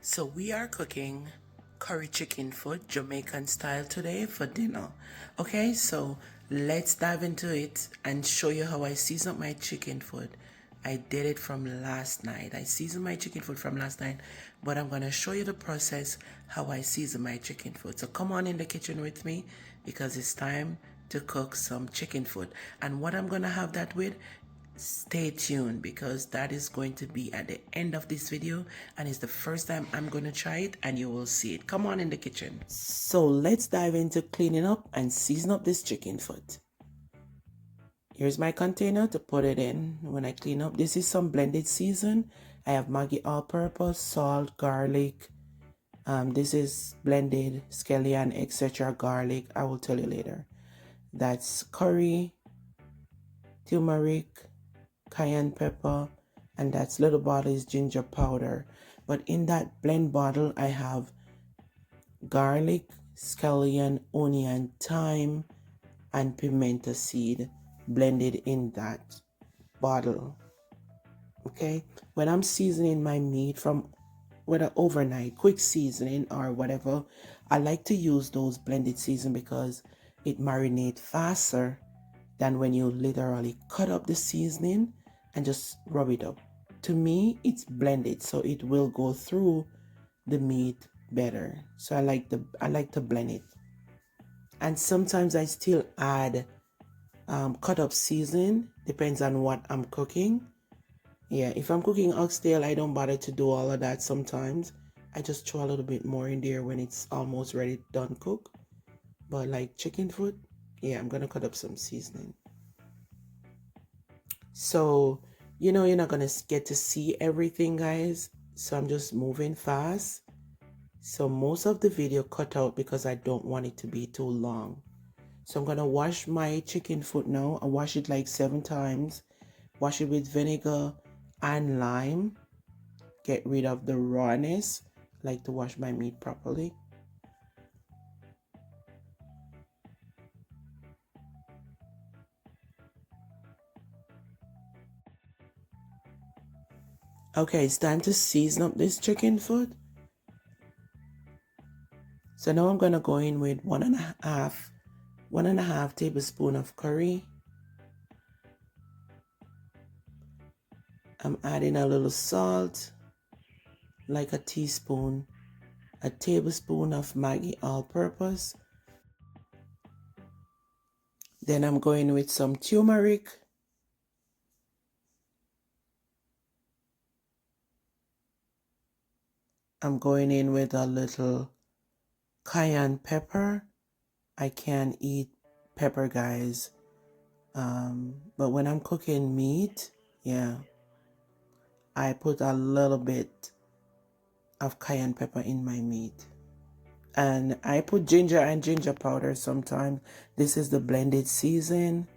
So we are cooking curry chicken foot, Jamaican style today for dinner. Okay, so let's dive into it and show you how I season up my chicken foot. I did it from last night. I seasoned my chicken foot from last night, but I'm gonna show you the process how I season my chicken foot. So come on in the kitchen with me because it's time to cook some chicken foot. And what I'm gonna have that with, stay tuned because that is going to be at the end of this video and it's the first time I'm going to try it and you will see it. Come on in the kitchen. So let's dive into cleaning up and season up this chicken foot. Here's my container to put it in when I clean up. This is some blended season. I have Maggi all-purpose, salt, garlic. This is blended scallion, etc. garlic. I will tell you later. That's curry, turmeric, cayenne pepper, and that's little bottle is ginger powder. But in that blend bottle, I have garlic, scallion, onion, thyme, and pimento seed blended in that bottle. Okay, when I'm seasoning my meat from whether overnight, quick seasoning or whatever, I like to use those blended season because it marinates faster than when you literally cut up the seasoning and just rub it up. To me, it's blended, so it will go through the meat better. So I like to blend it. And sometimes I still add cut up seasoning, depends on what I'm cooking. Yeah, if I'm cooking oxtail, I don't bother to do all of that sometimes. I just throw a little bit more in there when it's almost ready, done cook. But like chicken foot, yeah, I'm gonna cut up some seasoning. So, you're not gonna get to see everything, guys. So I'm just moving fast. So most of the video cut out because I don't want it to be too long. So I'm gonna wash my chicken foot now. I wash it like 7 times. Wash it with vinegar and lime. Get rid of the rawness. I like to wash my meat properly. Okay, it's time to season up this chicken foot. So now I'm gonna go in with one and a half tablespoon of curry. I'm adding a little salt, like a teaspoon, a tablespoon of Maggi all-purpose. Then I'm going with some turmeric. I'm going in with a little cayenne pepper. I can't eat pepper, guys. But when I'm cooking meat, yeah, I put a little bit of cayenne pepper in my meat. And I put ginger and ginger powder sometimes. This is the blended season.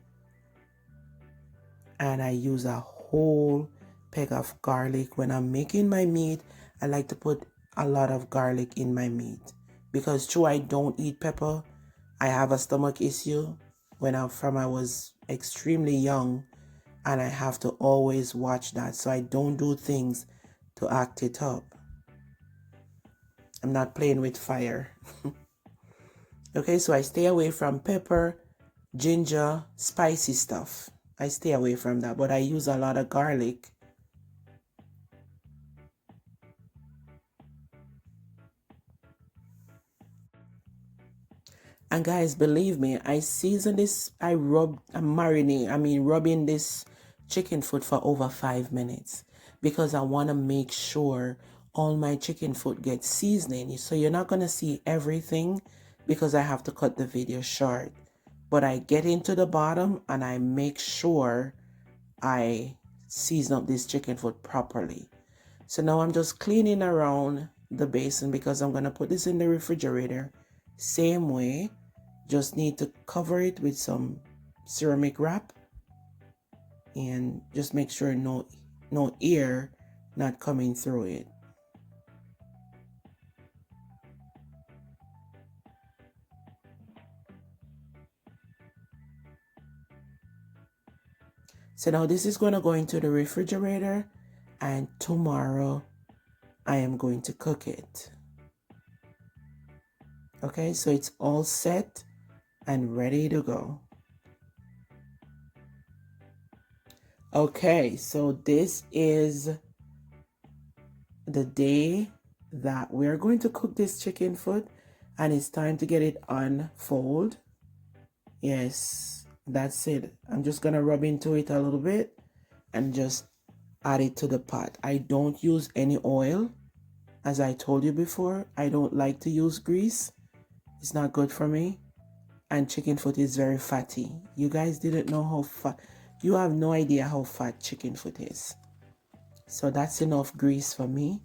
And I use a whole peg of garlic. When I'm making my meat, I like to put a lot of garlic in my meat. Because true, I don't eat pepper. I have a stomach issue when I was extremely young. And I have to always watch that. So I don't do things to act it up. I'm not playing with fire. Okay, so I stay away from pepper, ginger, spicy stuff. I stay away from that, but I use a lot of garlic. And guys, believe me, I season this, rubbing this chicken foot for over 5 minutes because I want to make sure all my chicken foot gets seasoning. So you're not going to see everything because I have to cut the video short. But I get into the bottom and I make sure I season up this chicken foot properly. So now I'm just cleaning around the basin because I'm going to put this in the refrigerator. Same way, just need to cover it with some ceramic wrap and just make sure no air not coming through it. So now this is going to go into the refrigerator and tomorrow I am going to cook it. Okay, so it's all set and ready to go. Okay, so this is the day that we're going to cook this chicken foot, and it's time to get it unfold. Yes, that's it. I'm just gonna rub into it a little bit and just add it to the pot. I don't use any oil. As I told you before, I don't like to use grease. It's not good for me. And chicken foot is very fatty. You guys didn't know how fat. You have no idea how fat chicken foot is. So that's enough grease for me.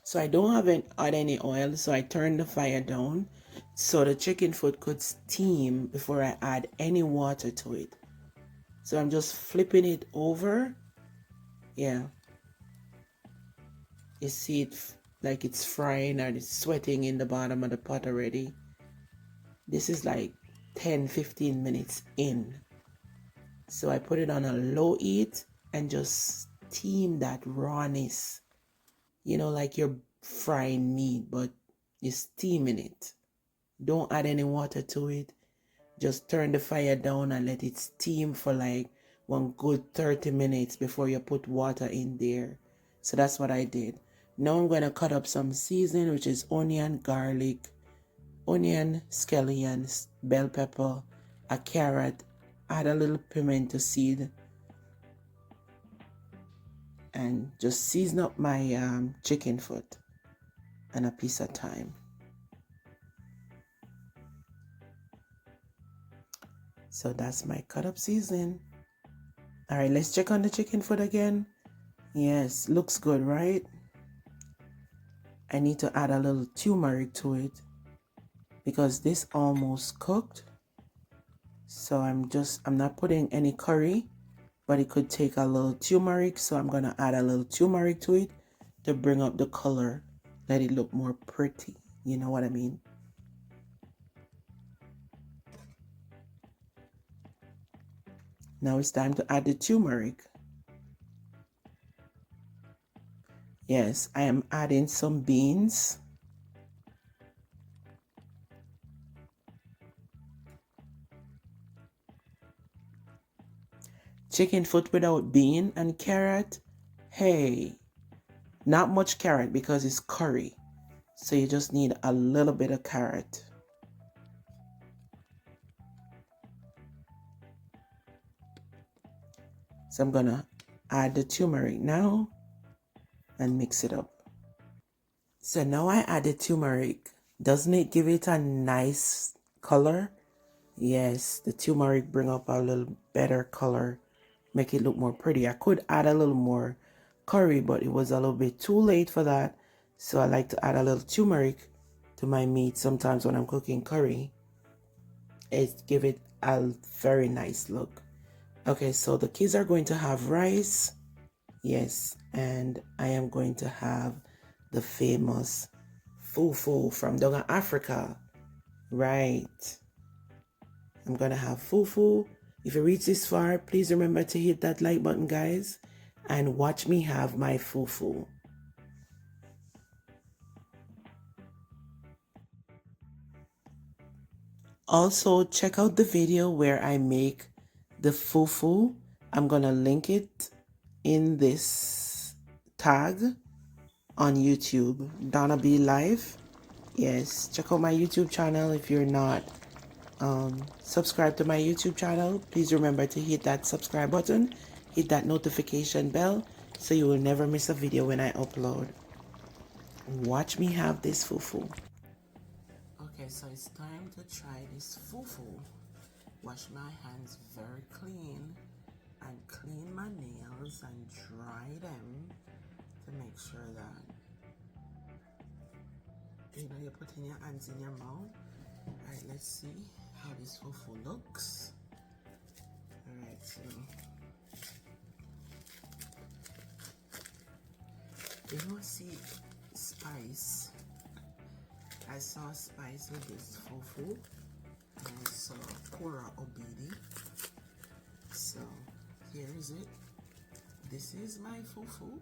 So I don't have add any oil, so I turned the fire down so the chicken foot could steam before I add any water to it. So I'm just flipping it over. Yeah. You see it like it's frying or it's sweating in the bottom of the pot already. This is like 10-15 minutes in. So I put it on a low heat and just steam that rawness. You know, like you're frying meat, but you're steaming it. Don't add any water to it. Just turn the fire down and let it steam for like one good 30 minutes before you put water in there. So that's what I did. Now I'm going to cut up some seasoning, which is onion, garlic, onion, scallions, bell pepper, a carrot, add a little pimento seed, and just season up my chicken foot and a piece of thyme. So that's my cut up seasoning. All right, let's check on the chicken foot again. Yes, looks good, right? I need to add a little turmeric to it because this almost cooked. So I'm not putting any curry, but it could take a little turmeric. So I'm gonna add a little turmeric to it to bring up the color, let it look more pretty. You know what I mean? Now it's time to add the turmeric. Yes, I am adding some beans. Chicken foot without bean and carrot. Hey, not much carrot because it's curry. So you just need a little bit of carrot. So I'm gonna add the turmeric now and mix it up. So now I add the turmeric. Doesn't it give it a nice color? Yes, the turmeric bring up a little better color, make it look more pretty. I could add a little more curry, but it was a little bit too late for that. So I like to add a little turmeric to my meat sometimes when I'm cooking curry. It give it a very nice look. Okay, so the kids are going to have rice. Yes, and I am going to have the famous fufu from down in Africa. Right. I'm gonna have fufu. If you reach this far, please remember to hit that like button, guys, and watch me have my fufu. Also, check out the video where I make the fufu. I'm gonna link it in this tag on YouTube, Donna B Live. Yes, check out my YouTube channel if you're not subscribe to my YouTube channel. Please remember to hit that subscribe button, hit that notification bell so you will never miss a video when I upload. Watch me have this fufu. Okay, so it's time to try this fufu. Wash my hands very clean and clean my nails and dry them to make sure that you're putting your hands in your mouth. Alright, let's see how this fufu looks. Alright, so you don't see spice. I saw spice with this fufu, and I saw Kora Obidi. So here is it. This is my fufu.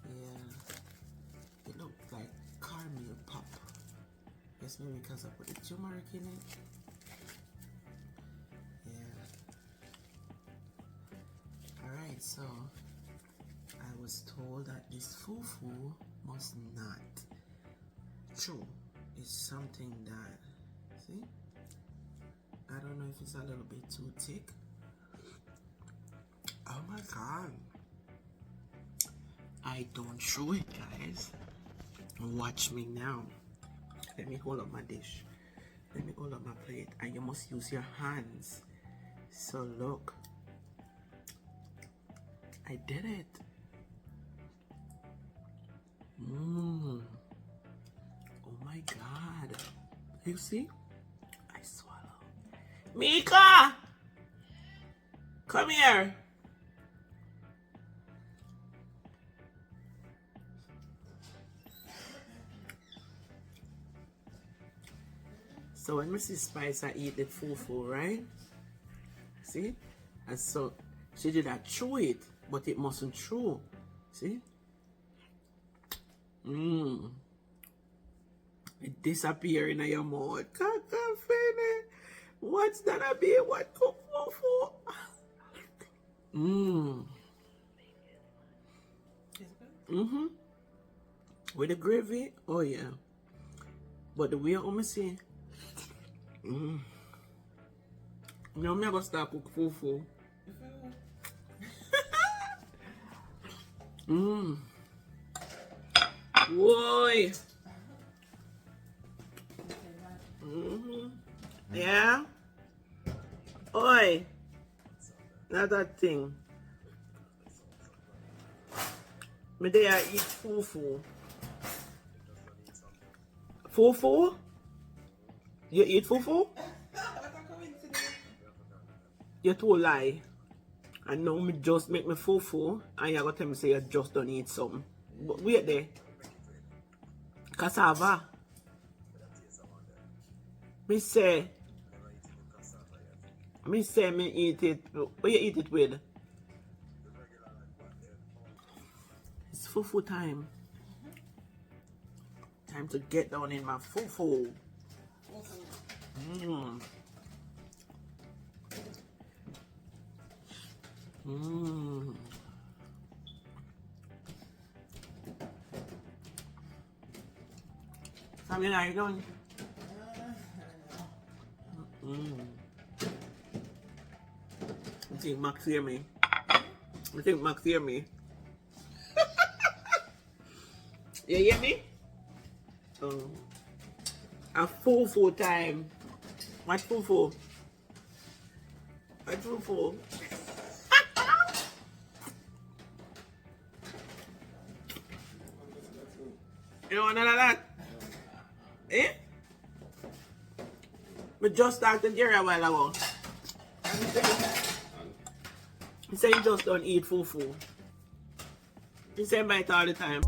Yeah, it looked like caramel pop. Yes, maybe because I put the turmeric in it. Yeah. Alright, so I was told that this fufu must not chew. It's something that, see? I don't know if it's a little bit too thick. Oh my god. I don't chew it, guys. Watch me now. Let me hold up my dish. Let me hold up my plate. And you must use your hands. So look. I did it. Mmm. Oh my god. You see? I swallow. Mika! Come here. So when Mrs. Spice I eat the fufu, right? See? And so she did not chew it, but it mustn't chew. See? Mmm. It disappear in your mouth. What's that a be? What cook fufu? Mmm. Mm-hmm. With the gravy? Oh yeah. But the way I see. Mm. Now I'm gonna start cook fufu. Mmm. Boy. Mm-hmm. Yeah. Oi. Not that thing. Me there eat fufu. Fufu? You eat fufu? You too lie. And now me just make me fufu and you're gonna tell me say you just don't eat something. But wait there. Cassava. Me say me eat it. What you eat it with? It's fufu time. Time to get down in my fufu. Mmm. Mmm. Samuel, how you doing? Mmm. I think Max hear me. I think Max hear me. You hear me? Oh. A fufu time. What fufu? What fufu? You don't want none of that? Eh? We just started here a while ago. He said he just don't eat fufu. He say bite all the time.